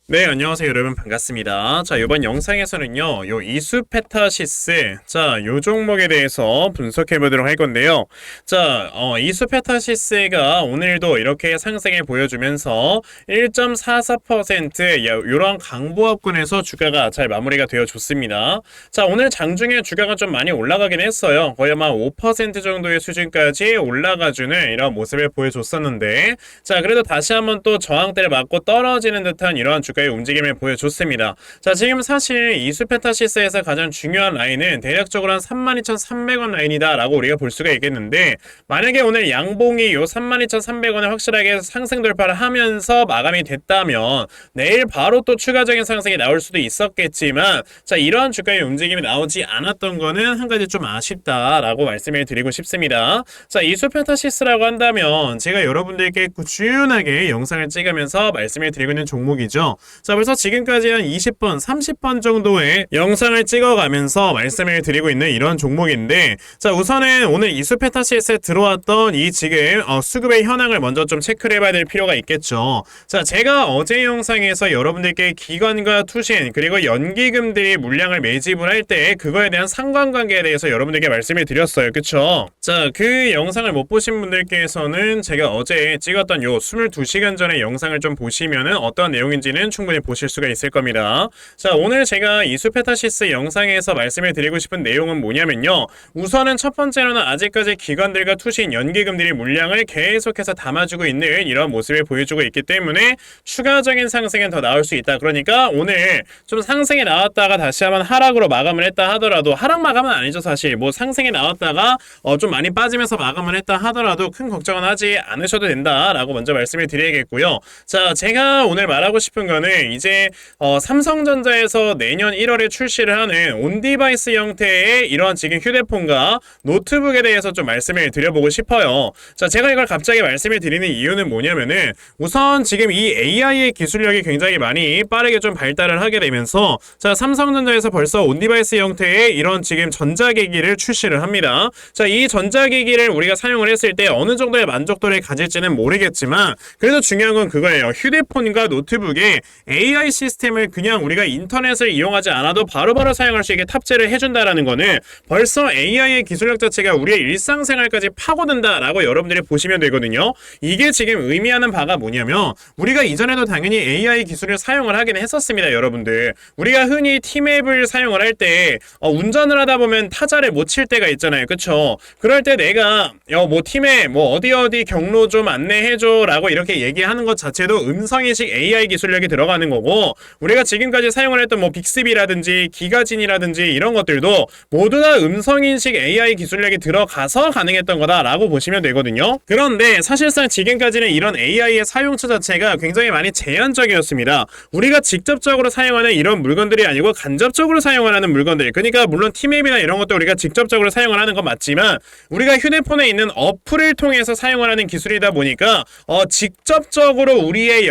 네, 안녕하세요, 여러분. 반갑습니다. 자, 이번 영상에서는요, 요 이수페타시스, 자, 요 종목에 대해서 분석해 보도록 할 건데요. 자, 이수페타시스가 오늘도 이렇게 상승을 보여주면서 1.44% 요런 강보합권에서 주가가 잘 마무리가 되어 줬습니다. 자, 오늘 장중에 주가가 좀 많이 올라가긴 했어요. 거의 아마 5% 정도의 수준까지 올라가주는 이런 모습을 보여줬었는데, 자, 그래도 다시 한번 또 저항대를 맞고 떨어지는 듯한 이런 주가의 움직임을 보여줬습니다. 자, 지금 사실 이수페타시스에서 가장 중요한 라인은 대략적으로 한 32,300원 라인이다 라고 우리가 볼 수가 있겠는데, 만약에 오늘 양봉이 요 32,300원을 확실하게 상승 돌파를 하면서 마감이 됐다면 내일 바로 또 추가적인 상승이 나올 수도 있었겠지만, 자, 이러한 주가의 움직임이 나오지 않았던 거는 한 가지 좀 아쉽다라고 말씀을 드리고 싶습니다. 자, 이수페타시스라고 한다면 제가 여러분들께 꾸준하게 영상을 찍으면서 말씀을 드리고 있는 종목이죠. 자, 벌써 지금까지 한 20번, 30번 정도의 영상을 찍어가면서 말씀을 드리고 있는 이런 종목인데, 자, 우선은 오늘 이수페타시스에 들어왔던 이 지금 수급의 현황을 먼저 좀 체크를 해봐야 될 필요가 있겠죠. 자, 제가 어제 영상에서 여러분들께 기관과 투신 그리고 연기금들이 물량을 매집을 할 때 그거에 대한 상관관계에 대해서 여러분들께 말씀을 드렸어요. 그쵸? 자, 그 영상을 못 보신 분들께서는 제가 어제 찍었던 요 22시간 전의 영상을 좀 보시면은 어떤 내용인지는 충분히 보실 수가 있을 겁니다. 자, 오늘 제가 이수페타시스 영상에서 말씀을 드리고 싶은 내용은 뭐냐면요, 우선은 첫 번째로는 아직까지 기관들과 투신, 연기금들이 물량을 계속해서 담아주고 있는 이런 모습을 보여주고 있기 때문에 추가적인 상승은 더 나올 수 있다. 그러니까 오늘 좀 상승이 나왔다가 다시 한번 하락으로 마감을 했다 하더라도, 하락 마감은 아니죠 사실, 뭐 상승이 나왔다가 좀 많이 빠지면서 마감을 했다 하더라도 큰 걱정은 하지 않으셔도 된다라고 먼저 말씀을 드려야겠고요. 자, 제가 오늘 말하고 싶은 거는 이제 삼성전자에서 내년 1월에 출시를 하는 온디바이스 형태의 이런 지금 휴대폰과 노트북에 대해서 좀 말씀을 드려보고 싶어요. 자, 제가 이걸 갑자기 말씀을 드리는 이유는 뭐냐면은, 우선 지금 이 AI의 기술력이 굉장히 많이 빠르게 좀 발달을 하게 되면서, 자, 삼성전자에서 벌써 온디바이스 형태의 이런 지금 전자기기를 출시를 합니다. 자, 이 전자기기를 우리가 사용을 했을 때 어느 정도의 만족도를 가질지는 모르겠지만, 그래도 중요한 건 그거예요. 휴대폰과 노트북에 AI 시스템을 그냥 우리가 인터넷을 이용하지 않아도 바로바로 사용할 수 있게 탑재를 해준다라는 거는 벌써 AI의 기술력 자체가 우리의 일상생활까지 파고든다라고 여러분들이 보시면 되거든요. 이게 지금 의미하는 바가 뭐냐면, 우리가 이전에도 당연히 AI 기술을 사용을 하긴 했었습니다. 여러분들, 우리가 흔히 티맵을 사용을 할 때 운전을 하다 보면 타자를 못 칠 때가 있잖아요. 그쵸? 그럴 때 내가 뭐 팀에 뭐 어디 경로 좀 안내해줘 라고 이렇게 얘기하는 것 자체도 음성인식 AI 기술력이 들어가는 거고, 우리가 지금까지 사용을 했던 뭐 빅스비라든지 기가진이라든지 이런 것들도 모두 다 음성인식 AI 기술력이 들어가서 가능했던 거다라고 보시면 되거든요. 그런데 사실상 지금까지는 이런 AI의 사용처 자체가 굉장히 많이 제한적이었습니다. 우리가 직접적으로 사용하는 이런 물건들이 아니고 간접적으로 사용을 하는 물건들, 그러니까 물론 티맵이나 이런 것도 우리가 직접적으로 사용을 하는 건 맞지만, 우리가 휴대폰에 있는 어플을 통해서 사용을 하는 기술이다 보니까 직접적으로 우리의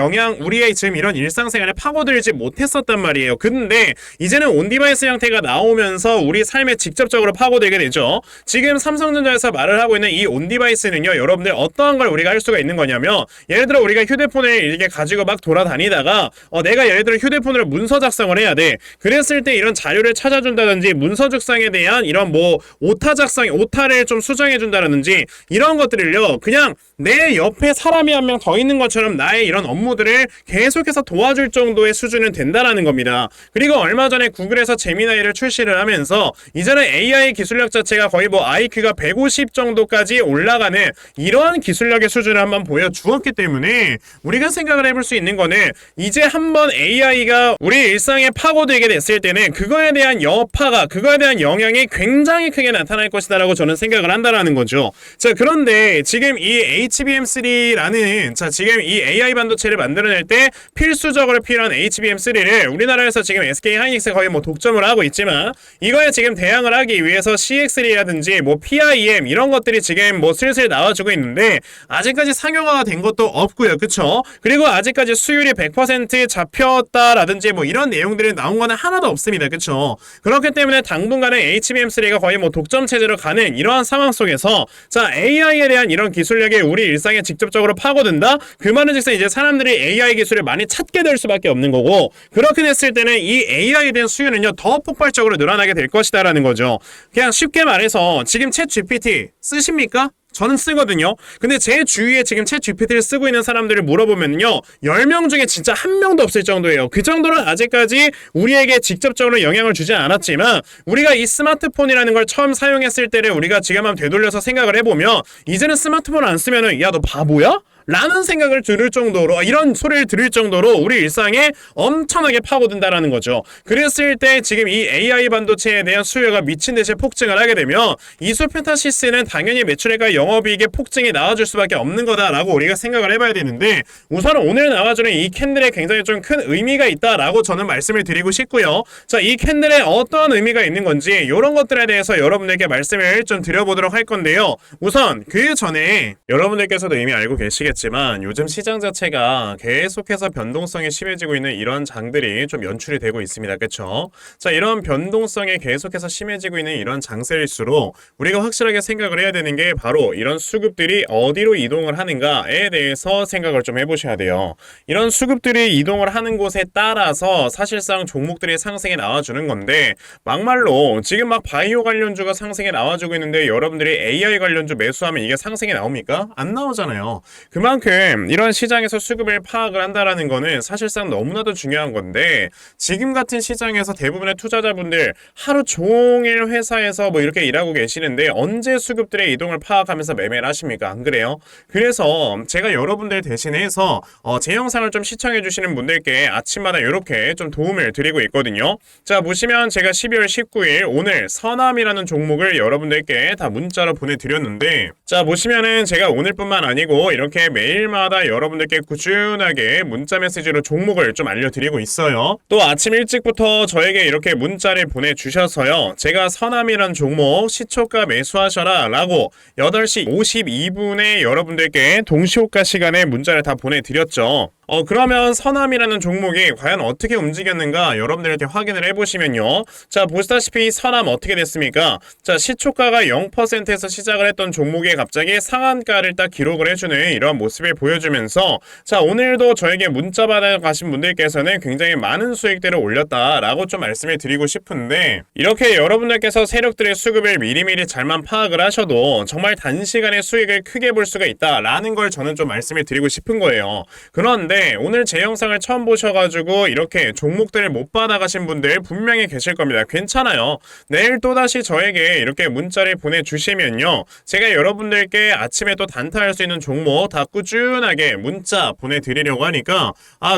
지금 이런 일상생활에 파고들지 못했었단 말이에요. 근데 이제는 온디바이스 형태가 나오면서 우리 삶에 직접적으로 파고들게 되죠. 지금 삼성전자에서 말을 하고 있는 이 온디바이스는요, 여러분들 어떠한 걸 우리가 할 수가 있는 거냐면, 예를 들어 우리가 휴대폰을 이렇게 가지고 막 돌아다니다가 내가 예를 들어 휴대폰으로 문서 작성을 해야 돼. 그랬을 때 이런 자료를 찾아준다든지, 문서 작성에 대한 이런 뭐 오타를 좀 수정해준다든지, 이런 것들을요 그냥 내 옆에 사람이 한 명 더 있는 것처럼 나의 이런 업무들을 계속해서 도와줄 정도의 수준은 된다라는 겁니다. 그리고 얼마 전에 구글에서 제미나이를 출시를 하면서 이제는 AI 기술력 자체가 거의 뭐 IQ가 150 정도까지 올라가는 이러한 기술력의 수준을 한번 보여주었기 때문에, 우리가 생각을 해볼 수 있는 거는, 이제 한번 AI가 우리 일상에 파고들게 됐을 때는 그거에 대한 여파가, 그거에 대한 영향이 굉장히 크게 나타날 것이다라고 저는 생각을 한다라는 거죠. 자, 그런데 지금 이 HBM3라는, 자, 지금 이 AI 반도체를 만들어낼 때 필수적으로 필요한 HBM3를 우리나라에서 지금 SK하이닉스가 거의 뭐 독점을 하고 있지만, 이거에 지금 대항을 하기 위해서 CX3라든지 뭐 PIM 이런 것들이 지금 뭐 슬슬 나와주고 있는데, 아직까지 상용화가 된 것도 없고요. 그쵸? 그리고 아직까지 수율이 100% 잡혔다라든지 뭐 이런 내용들이 나온 거는 하나도 없습니다. 그쵸? 그렇기 때문에 당분간은 HBM3가 거의 뭐 독점 체제로 가는 이러한 상황 속에서, 자, AI에 대한 이런 기술력이 우리 일상에 직접적으로 파고든다? 그 말은 즉슨 이제 사람들이 AI 기술을 많이 찾게 이렇게 될 수밖에 없는 거고, 그렇게 됐을 때는 이 AI에 대한 수요는요 더 폭발적으로 늘어나게 될 것이다라는 거죠. 그냥 쉽게 말해서 지금 챗 GPT 쓰십니까? 저는 쓰거든요. 근데 제 주위에 지금 챗 GPT를 쓰고 있는 사람들을 물어보면요 10명 중에 진짜 한 명도 없을 정도예요. 그 정도는 아직까지 우리에게 직접적으로 영향을 주지 않았지만, 우리가 이 스마트폰이라는 걸 처음 사용했을 때를 우리가 지금 한번 되돌려서 생각을 해보면, 이제는 스마트폰 안 쓰면은 야 너 바보야? 라는 생각을 들을 정도로, 이런 소리를 들을 정도로 우리 일상에 엄청나게 파고든다라는 거죠. 그랬을 때 지금 이 AI 반도체에 대한 수요가 미친 듯이 폭증을 하게 되면 이소펜타시스는 당연히 매출액과 영업이익의 폭증이 나와줄 수밖에 없는 거다라고 우리가 생각을 해봐야 되는데, 우선 오늘 나와주는 이 캔들에 굉장히 좀 큰 의미가 있다라고 저는 말씀을 드리고 싶고요. 자, 이 캔들에 어떠한 의미가 있는 건지 이런 것들에 대해서 여러분들께 말씀을 좀 드려보도록 할 건데요. 우선 그 전에 여러분들께서도 이미 알고 계시겠지만 요즘 시장 자체가 계속해서 변동성이 심해지고 있는 이런 장들이 좀 연출이 되고 있습니다. 그렇죠? 자, 이런 변동성이 계속해서 심해지고 있는 이런 장세일수록 우리가 확실하게 생각을 해야 되는 게 바로 이런 수급들이 어디로 이동을 하는가에 대해서 생각을 좀 해보셔야 돼요. 이런 수급들이 이동을 하는 곳에 따라서 사실상 종목들이 상승에 나와주는 건데, 막말로 지금 막 바이오 관련주가 상승에 나와주고 있는데 여러분들이 AI 관련주 매수하면 이게 상승에 나옵니까? 안 나오잖아요. 그만큼 이런 시장에서 수급을 파악을 한다라는 거는 사실상 너무나도 중요한 건데, 지금 같은 시장에서 대부분의 투자자분들 하루 종일 회사에서 뭐 이렇게 일하고 계시는데 언제 수급들의 이동을 파악하면서 매매를 하십니까? 안 그래요? 그래서 제가 여러분들 대신해서 제 영상을 좀 시청해 주시는 분들께 아침마다 이렇게 좀 도움을 드리고 있거든요. 자, 보시면 제가 12월 19일 오늘 서남이라는 종목을 여러분들께 다 문자로 보내드렸는데, 자 보시면은 제가 오늘뿐만 아니고 이렇게 매일마다 여러분들께 꾸준하게 문자 메시지로 종목을 좀 알려드리고 있어요. 또 아침 일찍부터 저에게 이렇게 문자를 보내주셔서요, 제가 서남이란 종목 시초가 매수하셔라 라고 8시 52분에 여러분들께 동시호가 시간에 문자를 다 보내드렸죠. 그러면 서남이라는 종목이 과연 어떻게 움직였는가 여러분들한테 확인을 해보시면요, 자 보시다시피 서남 어떻게 됐습니까? 자, 시초가가 0%에서 시작을 했던 종목이 갑자기 상한가를 딱 기록을 해주는 이런 모습을 보여주면서, 자 오늘도 저에게 문자 받아가신 분들께서는 굉장히 많은 수익들을 올렸다라고 좀 말씀을 드리고 싶은데, 이렇게 여러분들께서 세력들의 수급을 미리미리 잘만 파악을 하셔도 정말 단시간에 수익을 크게 볼 수가 있다라는 걸 저는 좀 말씀을 드리고 싶은 거예요. 그런데 오늘 제 영상을 처음 보셔가지고 이렇게 종목들을 못 받아가신 분들 분명히 계실 겁니다. 괜찮아요. 내일 또다시 저에게 이렇게 문자를 보내주시면요, 제가 여러분들께 아침에 또 단타할 수 있는 종목 다 꾸준하게 문자 보내드리려고 하니까,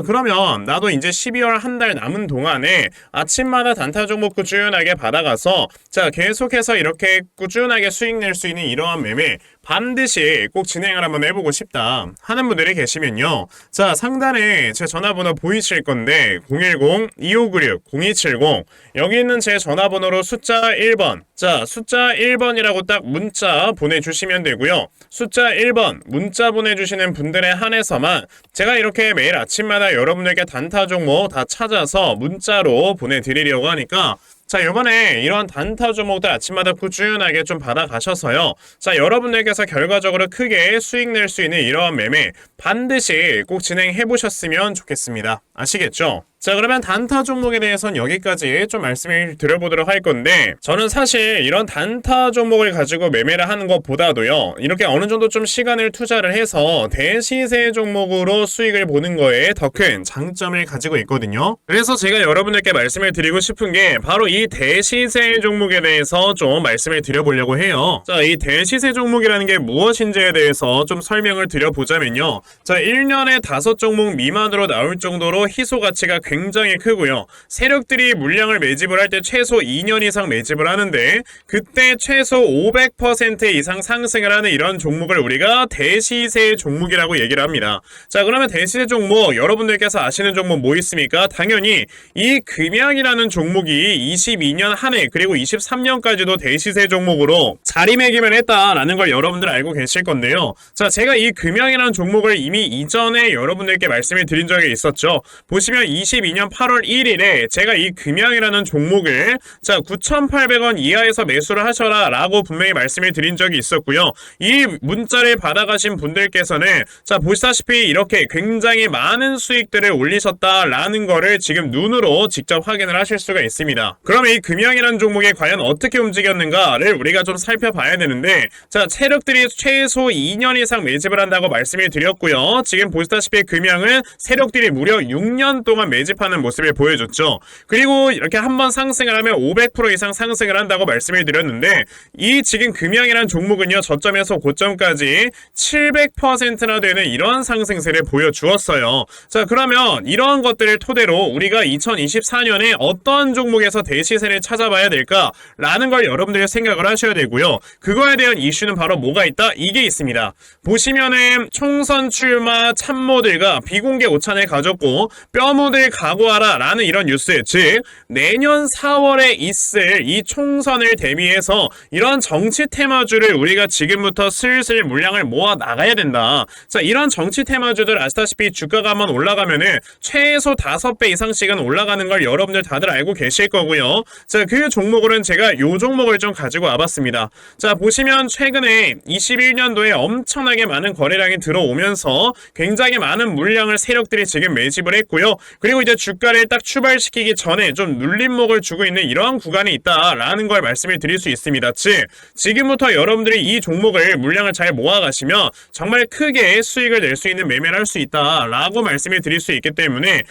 그러면 나도 이제 12월 한 달 남은 동안에 아침마다 단타 종목 꾸준하게 받아가서 자 계속해서 이렇게 꾸준하게 수익 낼 수 있는 이러한 매매 반드시 꼭 진행을 한번 해보고 싶다 하는 분들이 계시면요, 자 상단에 제 전화번호 보이실 건데 010-2596-0270 여기 있는 제 전화번호로 숫자 1번, 자 숫자 1번이라고 딱 문자 보내주시면 되고요. 숫자 1번 문자 보내주시는 분들에 한해서만 제가 이렇게 매일 아침마다 여러분들께 단타 종목 다 찾아서 문자로 보내드리려고 하니까, 자 이번에 이런 단타 종목들 아침마다 꾸준하게 좀 받아가셔서요, 자 여러분들께서 결과적으로 크게 수익 낼 수 있는 이러한 매매 반드시 꼭 진행해 보셨으면 좋겠습니다. 아시겠죠? 자 그러면 단타 종목에 대해서는 여기까지 좀 말씀을 드려보도록 할 건데, 저는 사실 이런 단타 종목을 가지고 매매를 하는 것보다도요, 이렇게 어느 정도 좀 시간을 투자를 해서 대시세 종목으로 수익을 보는 거에 더 큰 장점을 가지고 있거든요. 그래서 제가 여러분들께 말씀을 드리고 싶은 게 바로 이 대시세 종목에 대해서 좀 말씀을 드려보려고 해요. 자, 이 대시세 종목이라는 게 무엇인지에 대해서 좀 설명을 드려보자면요, 자 1년에 5종목 미만으로 나올 정도로 희소 가치가 굉장히 크고요. 세력들이 물량을 매집을 할 때 최소 2년 이상 매집을 하는데, 그때 최소 500% 이상 상승을 하는 이런 종목을 우리가 대시세 종목이라고 얘기를 합니다. 자 그러면 대시세 종목 여러분들께서 아시는 종목 뭐 있습니까? 당연히 이 금양이라는 종목이 22년 한 해 그리고 23년까지도 대시세 종목으로 자리매김을 했다라는 걸 여러분들 알고 계실 건데요. 자 제가 이 금양이라는 종목을 이미 이전에 여러분들께 말씀을 드린 적이 있었죠. 보시면 22 2022년 8월 1일에 제가 이 금양이라는 종목을 자 9,800원 이하에서 매수를 하셔라 라고 분명히 말씀을 드린 적이 있었고요. 이 문자를 받아가신 분들께서는 자 보시다시피 이렇게 굉장히 많은 수익들을 올리셨다라는 거를 지금 눈으로 직접 확인을 하실 수가 있습니다. 그럼 이 금양이라는 종목이 과연 어떻게 움직였는가를 우리가 좀 살펴봐야 되는데 자 세력들이 최소 2년 이상 매집을 한다고 말씀을 드렸고요. 지금 보시다시피 금양은 세력들이 무려 6년 동안 매집하는 모습을 보여줬죠. 그리고 이렇게 한번 상승을 하면 500% 이상 상승을 한다고 말씀을 드렸는데 이 지금 금양이라는 종목은요 저점에서 고점까지 700%나 되는 이런 상승세를 보여주었어요. 자 그러면 이러한 것들을 토대로 우리가 2024년에 어떤 종목에서 대시세를 찾아봐야 될까라는 걸 여러분들이 생각을 하셔야 되고요. 그거에 대한 이슈는 바로 뭐가 있다? 이게 있습니다. 보시면은 총선 출마 참모들과 비공개 오찬을 가졌고 뼈묻을 각오하라 라는 이런 뉴스, 즉 내년 4월에 있을 이 총선을 대비해서 이런 정치 테마주를 우리가 지금부터 슬슬 물량을 모아 나가야 된다. 자 이런 정치 테마주들 아시다시피 주가가 한번 올라가면은 최소 5배 이상씩은 올라가는 걸 여러분들 다들 알고 계실 거고요. 자 그 종목으로는 제가 요 종목을 좀 가지고 와봤습니다. 자 보시면 최근에 21년도에 엄청나게 많은 거래량이 들어오면서 굉장히 많은 물량을 세력들이 지금 매집을 했고요. 그리고 이제 주가를 딱 출발시키기 전에 좀 눌림목을 주고 있는 이러한 구간이 있다라는 걸 말씀을 드릴 수 있습니다. 즉 지금부터 여러분들이 이 종목을 물량을 잘 모아가시면 정말 크게 수익을 낼 수 있는 매매를 할 수 있다라고 말씀을 드릴 수 있기 때문에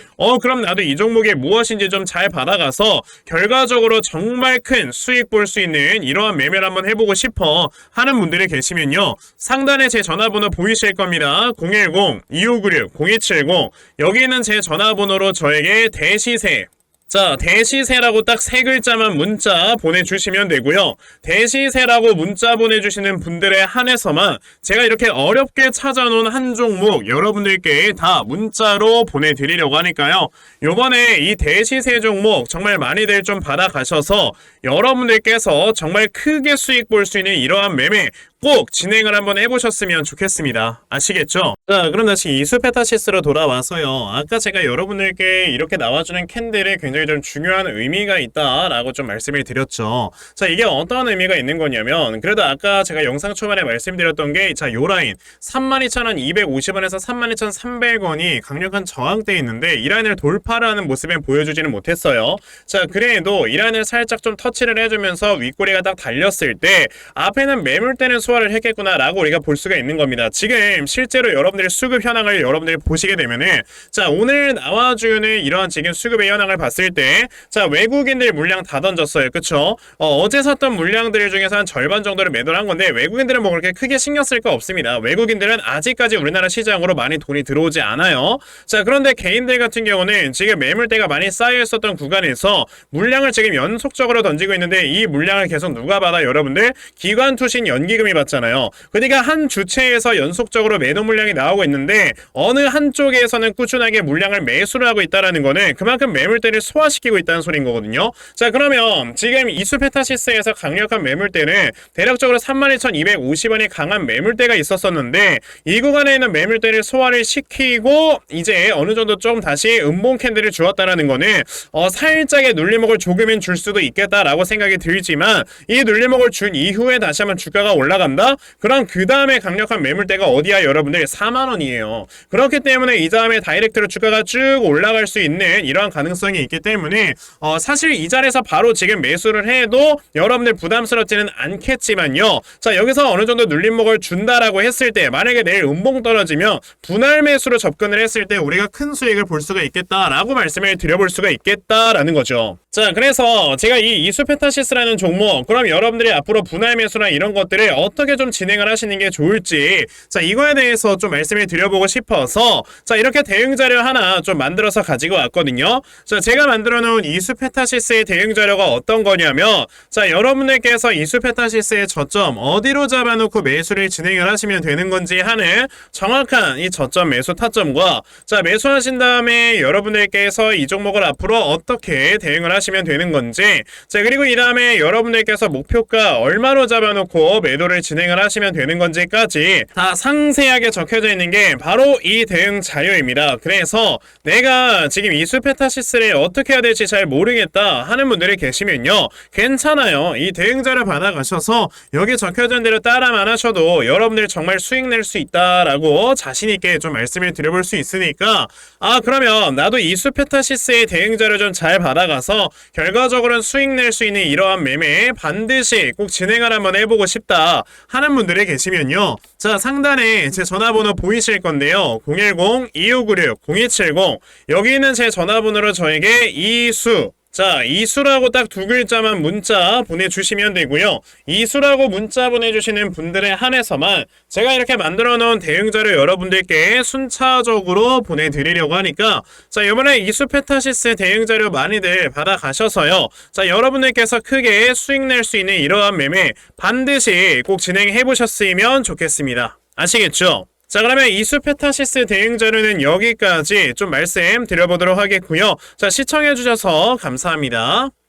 그럼 나도 이 종목이 무엇인지 좀 잘 받아가서 결과적으로 정말 큰 수익 볼 수 있는 이러한 매매를 한번 해보고 싶어 하는 분들이 계시면요. 상단에 제 전화번호 보이실 겁니다. 010-2596-0270 여기 있는 제 전화번호로 저에게 대시세 자 대시세라고 딱 3글자만 문자 보내주시면 되고요. 대시세라고 문자 보내주시는 분들에 한해서만 제가 이렇게 어렵게 찾아놓은 한 종목 여러분들께 다 문자로 보내드리려고 하니까요. 요번에 이 대시세 종목 정말 많이들 좀 받아가셔서 여러분들께서 정말 크게 수익 볼 수 있는 이러한 매매 꼭 진행을 한번 해보셨으면 좋겠습니다. 아시겠죠? 자 그럼 다시 이수페타시스로 돌아와서요. 아까 제가 여러분들께 이렇게 나와주는 캔들에 굉장히 좀 중요한 의미가 있다라고 좀 말씀을 드렸죠. 자 이게 어떤 의미가 있는 거냐면 그래도 아까 제가 영상 초반에 말씀드렸던 게 자 요 라인 32,250원에서 32,300원이 강력한 저항대에 있는데 이 라인을 돌파를 하는 모습은 보여주지는 못했어요. 자 그래도 이 라인을 살짝 좀 터치를 해주면서 윗꼬리가 딱 달렸을 때 앞에는 매물대는 소화를 했겠구나 라고 우리가 볼 수가 있는 겁니다. 지금 실제로 여러분들의 수급 현황을 여러분들이 보시게 되면은 자 오늘 나와주는 이러한 지금 수급의 현황을 봤을 때 자 외국인들 물량 다 던졌어요. 그쵸? 어제 샀던 물량들 중에서 한 절반 정도를 매도를 한 건데 외국인들은 뭐 그렇게 크게 신경 쓸 거 없습니다. 외국인들은 아직까지 우리나라 시장으로 많이 돈이 들어오지 않아요. 자 그런데 개인들 같은 경우는 지금 매물대가 많이 쌓여 있었던 구간에서 물량을 지금 연속적으로 던지고 있는데 이 물량을 계속 누가 받아? 여러분들 기관 투신 연기금이 받잖아요. 그러니까 한 주체에서 연속적으로 매도 물량이 나오고 있는데 어느 한쪽에서는 꾸준하게 물량을 매수를 하고 있다는 거는 그만큼 매물대를 소화시키고 있다는 소리인 거거든요. 자 그러면 지금 이수페타시스에서 강력한 매물대는 대략적으로 32,250원이 강한 매물대가 있었었는데 이 구간에 있는 매물대를 소화를 시키고 이제 어느 정도 좀 다시 음봉 캔들을 주었다는 거는 살짝의 눌림목을 조금은 줄 수도 있겠다라고 생각이 들지만 이 눌림목을 준 이후에 다시 한번 주가가 올라간다? 그럼 그 다음에 강력한 매물대가 어디야 여러분들? 4만원이에요. 그렇기 때문에 이 다음에 다이렉트로 주가가 쭉 올라갈 수 있는 이러한 가능성이 있기 때문에 사실 이 자리에서 바로 지금 매수를 해도 여러분들 부담스럽지는 않겠지만요. 자 여기서 어느 정도 눌림목을 준다라고 했을 때 만약에 내일 음봉 떨어지면 분할 매수로 접근을 했을 때 우리가 큰 수익을 볼 수가 있겠다라고 말씀을 드려볼 수가 있겠다라는 거죠. 자 그래서 제가 이 이수페타시스라는 종목 그럼 여러분들이 앞으로 분할 매수나 이런 것들을 어떻게 좀 진행을 하시는 게 좋을지 자 이거에 대해서 좀 말씀을 드려보고 싶어서 자 이렇게 대응 자료 하나 좀 만들어서 가지고 왔거든요. 자 제가 만들어 놓은 이수페타시스의 대응 자료가 어떤 거냐면 자 여러분들께서 이수페타시스의 저점 어디로 잡아놓고 매수를 진행을 하시면 되는 건지 하는 정확한 이 저점 매수 타점과 자 매수하신 다음에 여러분들께서 이 종목을 앞으로 어떻게 대응을 하시면 하시면 되는 건지, 자, 그리고 이 다음에 여러분들께서 목표가 얼마로 잡아놓고 매도를 진행을 하시면 되는 건지까지 다 상세하게 적혀져 있는 게 바로 이 대응 자료입니다. 그래서 내가 지금 이 수페타시스를 어떻게 해야 될지 잘 모르겠다 하는 분들이 계시면요, 괜찮아요. 이 대응 자료 받아가셔서 여기 적혀져 있는 대로 따라만 하셔도 여러분들 정말 수익 낼 수 있다라고 자신있게 좀 말씀을 드려볼 수 있으니까, 그러면 나도 이 수페타시스의 대응 자료 좀 잘 받아가서 결과적으로는 수익 낼 수 있는 이러한 매매 반드시 꼭 진행을 한번 해보고 싶다 하는 분들이 계시면요, 자, 상단에 제 전화번호 보이실 건데요, 010-2596-0270, 여기 있는 제 전화번호로 저에게 이수, 자, 이수라고 딱 두 글자만 문자 보내주시면 되고요. 이수라고 문자 보내주시는 분들에 한해서만 제가 이렇게 만들어 놓은 대응자료 여러분들께 순차적으로 보내드리려고 하니까, 자, 이번에 이수페타시스 대응자료 많이들 받아가셔서요, 자, 여러분들께서 크게 수익 낼 수 있는 이러한 매매 반드시 꼭 진행해 보셨으면 좋겠습니다. 아시겠죠? 자, 그러면 이수페타시스 대응 자료는 여기까지 좀 말씀 드려보도록 하겠고요. 자, 시청해주셔서 감사합니다.